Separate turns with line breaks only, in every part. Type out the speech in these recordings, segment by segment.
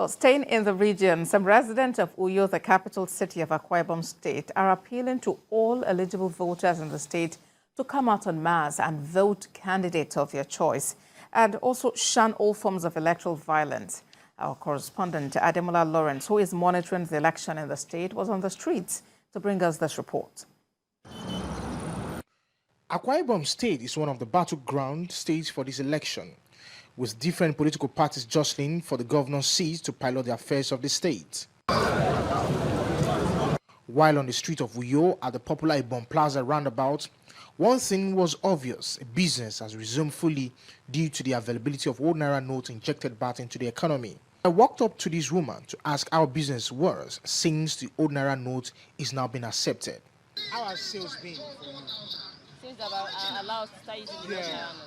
Well, staying in the region, some residents of Uyo, the capital city of Akwa Ibom State, are appealing to all eligible voters in the state to come out en masse and vote candidates of their choice, and also shun all forms of electoral violence. Our correspondent, Ademola Lawrence, who is monitoring the election in the state, was on the streets to bring us this report.
Akwa Ibom State is one of the battleground states for this election, with different political parties jostling for the governor's seat to pilot the affairs of the state. While on the street of Uyo at the popular Ibom Plaza roundabout, one thing was obvious: business has resumed fully due to the availability of old naira notes injected back into the economy. I walked up to this woman to ask how business was since the old naira note is now being accepted. How has sales been for you?
Since allowed to start using the old naira note.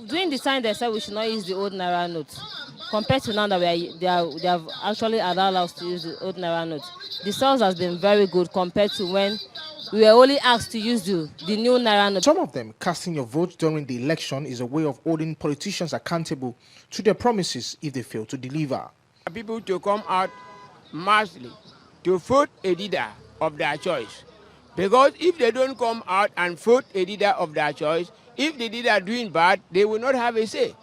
During the time they said we should not use the old naira note, compared to now that they have actually allowed us to use the old naira note, the sales has been very good compared to when we were only asked to use the new naira note.
Some of them casting your vote during the election is a way of holding politicians accountable to their promises if they fail to deliver.
People to come out massively to vote a leader of their choice. Because if they don't come out and vote a leader of their choice, if the leader doing bad, they will not have a say.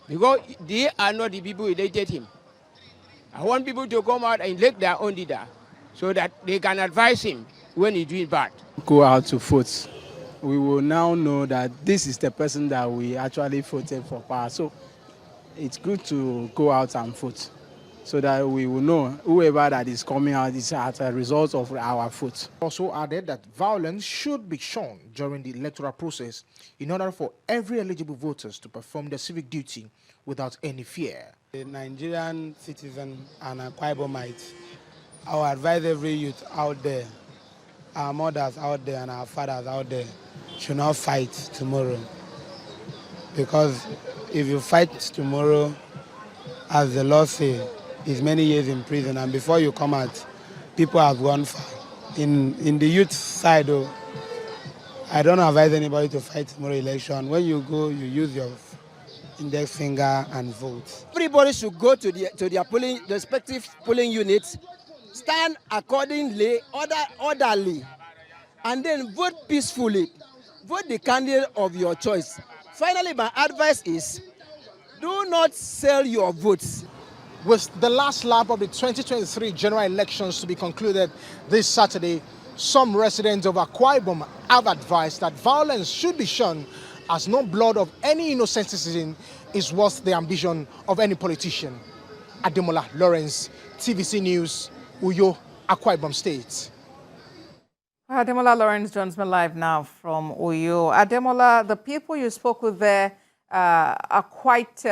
Because they are not the people who elected him. I want people to come out and elect their own leader so that they can advise him when he's doing bad.
Go out to vote. We will now know that this is the person that we actually voted for power. So it's good to go out and vote, so that we will know whoever that is coming out is as a result of our vote.
Also added that violence should be shown during the electoral process in order for every eligible voters to perform their civic duty without any fear.
The Nigerian citizen and Akwa Ibomites, I would advise every youth out there, our mothers out there and our fathers out there, should not fight tomorrow. Because if you fight tomorrow, as the law says, is many years in prison, and before you come out, people have gone far. In the youth side, though, I don't advise anybody to fight tomorrow election. When you go, you use your index finger and vote.
Everybody should go to their respective polling units, stand accordingly, orderly, and then vote peacefully. Vote the candidate of your choice. Finally, my advice is, do not sell your votes.
With the last lap of the 2023 general elections to be concluded this Saturday, some residents of Akwa Ibom have advised that violence should be shunned, as no blood of any innocent citizen is worth the ambition of any politician. Ademola Lawrence, TVC News, Uyo, Akwa Ibom State.
Ademola Lawrence joins me live now from Uyo. Ademola, the people you spoke with there are quite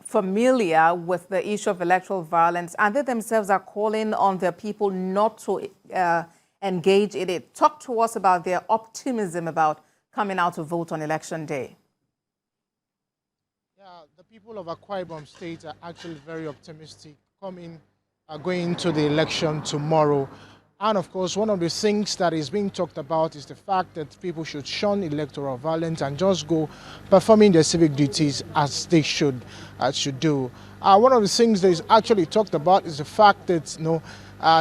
familiar with the issue of electoral violence, and they themselves are calling on their people not to engage in it. Talk to us about their optimism about coming out to vote on election day.
Yeah, the people of Akwa Ibom State are actually very optimistic going to the election tomorrow. And of course, one of the things that is being talked about is the fact that people should shun electoral violence and just go performing their civic duties as they should do. One of the things that is actually talked about is the fact that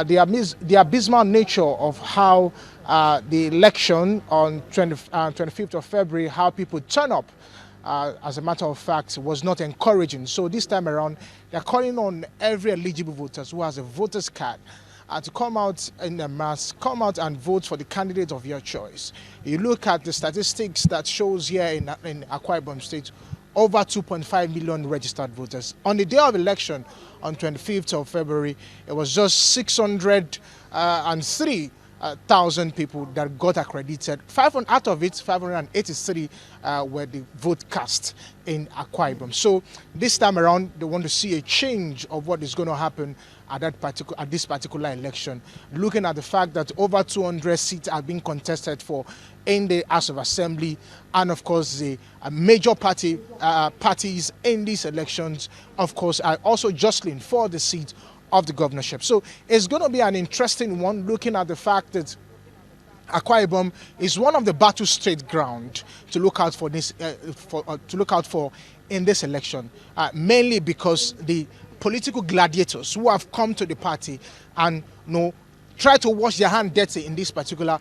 the abysmal nature of how the election on 25th of February, how people turn up, as a matter of fact, was not encouraging. So this time around, they're calling on every eligible voter who has a voter's card to come out in a mass, come out and vote for the candidate of your choice. You look at the statistics that shows here in Akwa Ibom State, over 2.5 million registered voters. On the day of election, on 25th of February, it was just 603,000 people that got accredited. Out of it, 583 were the vote cast in Akwa Ibom. So this time around, they want to see a change of what is going to happen at this particular election. Looking at the fact that over 200 seats are being contested for in the House of Assembly, and of course the major parties in these elections, of course, are also jostling for the seat of the governorship. So it's going to be an interesting one, looking at the fact that Akwa Ibom is one of the battle state ground to look out for this in this election, mainly because the political gladiators who have come to the party and try to wash their hand dirty in this particular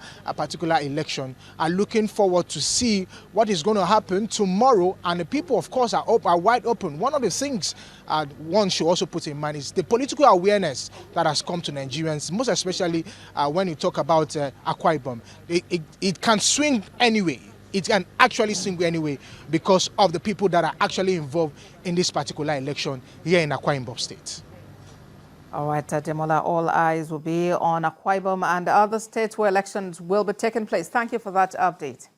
election, are looking forward to see what is going to happen tomorrow. And the people, of course, are wide open. One of the things one should also put in mind is the political awareness that has come to Nigerians, most especially when you talk about Akwa Ibom. It can swing anyway. It can actually swing anyway because of the people that are actually involved in this particular election here in Akwa Ibom State.
All right, Demola, all eyes will be on Akwa Ibom and other states where elections will be taking place. Thank you for that update.